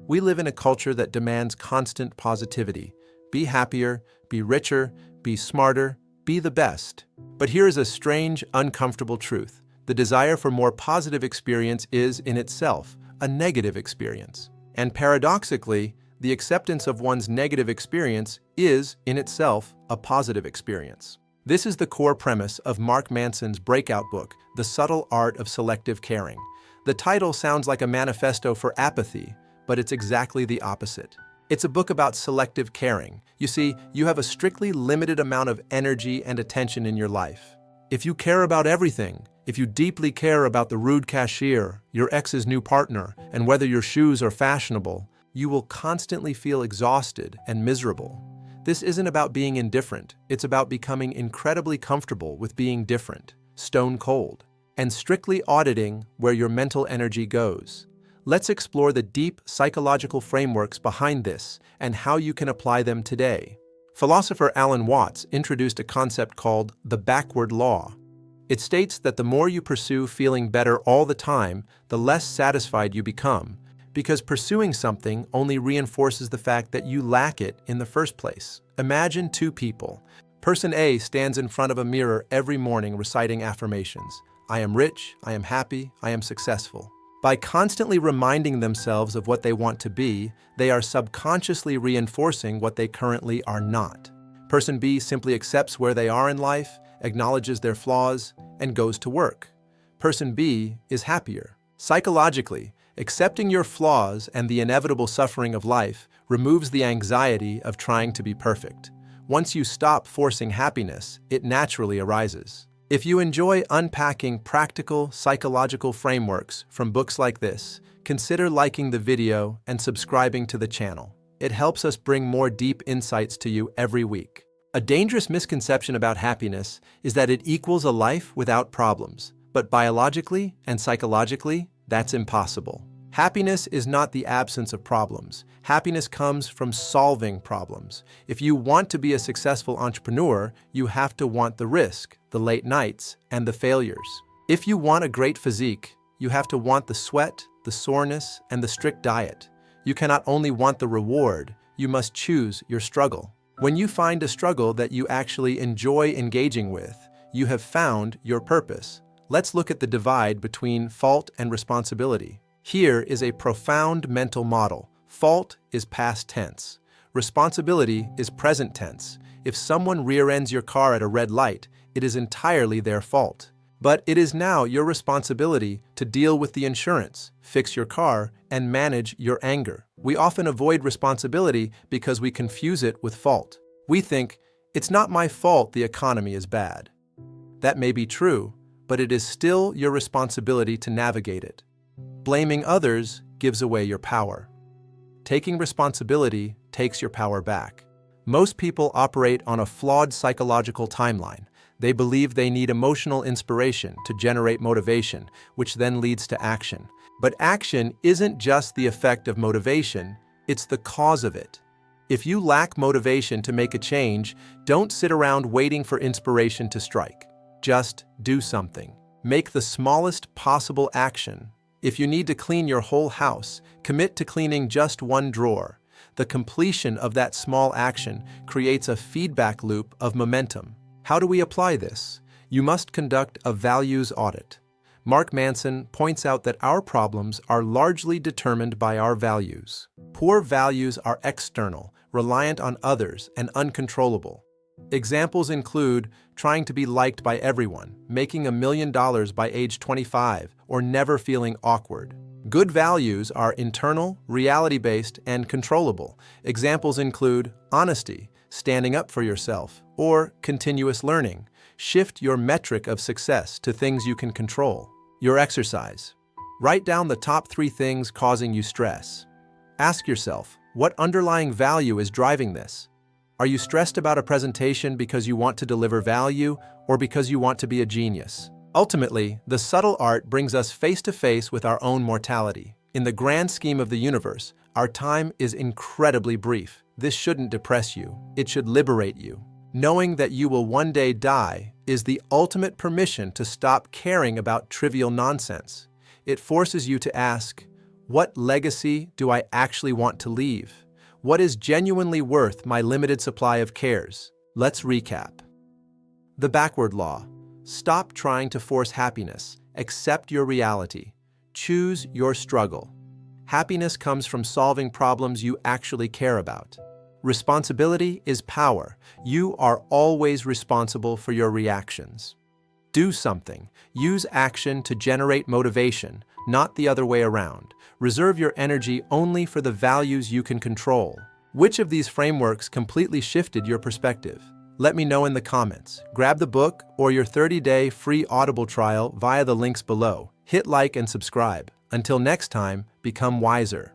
We live in a culture that demands constant positivity. Be happier, be richer, be smarter, be the best. But here is a strange, uncomfortable truth. The desire for more positive experience is, in itself, a negative experience. And paradoxically, the acceptance of one's negative experience is, in itself, a positive experience. This is the core premise of Mark Manson's breakout book, The Subtle Art of Selective Caring. The title sounds like a manifesto for apathy, but it's exactly the opposite. It's a book about selective caring. You see, you have a strictly limited amount of energy and attention in your life. If you care about everything, if you deeply care about the rude cashier, your ex's new partner, and whether your shoes are fashionable, you will constantly feel exhausted and miserable. This isn't about being indifferent. It's about becoming incredibly comfortable with being different, stone cold, and strictly auditing where your mental energy goes. Let's explore the deep psychological frameworks behind this and how you can apply them today. Philosopher Alan Watts introduced a concept called the backward law. It states that the more you pursue feeling better all the time, the less satisfied you become, because pursuing something only reinforces the fact that you lack it in the first place. Imagine two people. Person A stands in front of a mirror every morning reciting affirmations. I am rich, I am happy, I am successful. By constantly reminding themselves of what they want to be, they are subconsciously reinforcing what they currently are not. Person B simply accepts where they are in life, acknowledges their flaws, and goes to work. Person B is happier. Psychologically, accepting your flaws and the inevitable suffering of life removes the anxiety of trying to be perfect. Once you stop forcing happiness, it naturally arises. If you enjoy unpacking practical psychological frameworks from books like this, consider liking the video and subscribing to the channel. It helps us bring more deep insights to you every week. A dangerous misconception about happiness is that it equals a life without problems. But biologically and psychologically, that's impossible. Happiness is not the absence of problems. Happiness comes from solving problems. If you want to be a successful entrepreneur, you have to want the risk, the late nights, and the failures. If you want a great physique, you have to want the sweat, the soreness, and the strict diet. You cannot only want the reward, you must choose your struggle. When you find a struggle that you actually enjoy engaging with, you have found your purpose. Let's look at the divide between fault and responsibility. Here is a profound mental model. Fault is past tense. Responsibility is present tense. If someone rear-ends your car at a red light, it is entirely their fault. But it is now your responsibility to deal with the insurance, fix your car, and manage your anger. We often avoid responsibility because we confuse it with fault. We think, it's not my fault the economy is bad. That may be true, but it is still your responsibility to navigate it. Blaming others gives away your power. Taking responsibility takes your power back. Most people operate on a flawed psychological timeline. They believe they need emotional inspiration to generate motivation, which then leads to action. But action isn't just the effect of motivation, it's the cause of it. If you lack motivation to make a change, don't sit around waiting for inspiration to strike. Just do something. Make the smallest possible action. If you need to clean your whole house, commit to cleaning just one drawer. The completion of that small action creates a feedback loop of momentum. How do we apply this? You must conduct a values audit. Mark Manson points out that our problems are largely determined by our values. Poor values are external, reliant on others, and uncontrollable. Examples include trying to be liked by everyone, making $1 million by age 25, or never feeling awkward. Good values are internal, reality-based, and controllable. Examples include honesty, standing up for yourself, or continuous learning. Shift your metric of success to things you can control. Your exercise. Write down the top 3 things causing you stress. Ask yourself, what underlying value is driving this? Are you stressed about a presentation because you want to deliver value or because you want to be a genius? Ultimately, the subtle art brings us face to face with our own mortality. In the grand scheme of the universe, our time is incredibly brief. This shouldn't depress you. It should liberate you. Knowing that you will one day die is the ultimate permission to stop caring about trivial nonsense. It forces you to ask, What legacy do I actually want to leave? What is genuinely worth my limited supply of cares? Let's recap. The backward law. Stop trying to force happiness. Accept your reality. Choose your struggle. Happiness comes from solving problems you actually care about. Responsibility is power. You are always responsible for your reactions. Do something. Use action to generate motivation, not the other way around. Reserve your energy only for the values you can control. Which of these frameworks completely shifted your perspective? Let me know in the comments. Grab the book or your 30-day free Audible trial via the links below. Hit like and subscribe. Until next time, become wiser.